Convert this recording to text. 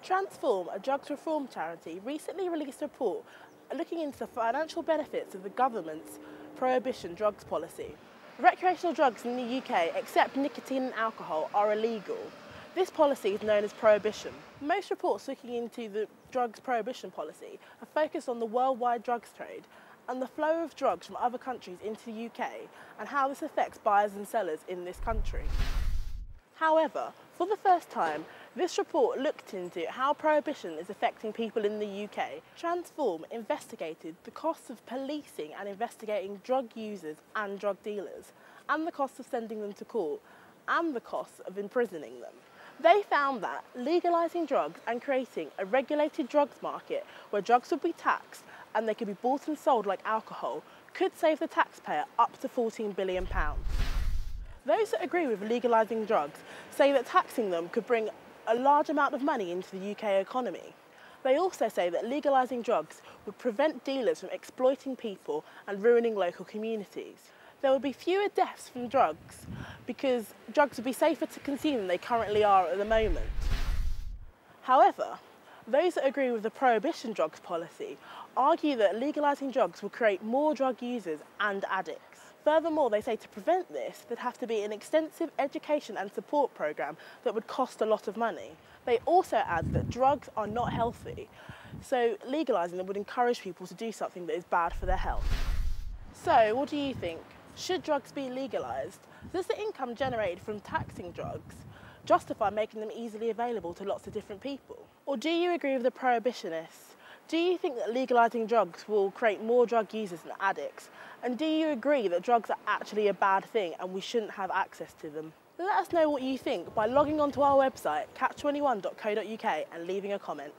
Transform, a drugs reform charity, recently released a report looking into the financial benefits of the government's prohibition drugs policy. Recreational drugs in the UK, except nicotine and alcohol, are illegal. This policy is known as prohibition. Most reports looking into the drugs prohibition policy are focused on the worldwide drugs trade and the flow of drugs from other countries into the UK and how this affects buyers and sellers in this country. However, for the first time, this report looked into how prohibition is affecting people in the UK. Transform investigated the costs of policing and investigating drug users and drug dealers, and the costs of sending them to court, and the costs of imprisoning them. They found that legalising drugs and creating a regulated drugs market where drugs would be taxed and they could be bought and sold like alcohol could save the taxpayer up to £14 billion. Those that agree with legalising drugs say that taxing them could bring a large amount of money into the UK economy. They also say that legalising drugs would prevent dealers from exploiting people and ruining local communities. There would be fewer deaths from drugs because drugs would be safer to consume than they currently are at the moment. However, those that agree with the prohibition drugs policy argue that legalising drugs will create more drug users and addicts. Furthermore, they say to prevent this, there'd have to be an extensive education and support programme that would cost a lot of money. They also add that drugs are not healthy, so legalising them would encourage people to do something that is bad for their health. So, what do you think? Should drugs be legalised? Does the income generated from taxing drugs justify making them easily available to lots of different people? Or do you agree with the prohibitionists? Do you think that legalising drugs will create more drug users and addicts? And do you agree that drugs are actually a bad thing and we shouldn't have access to them? Let us know what you think by logging onto our website, catch21.co.uk, and leaving a comment.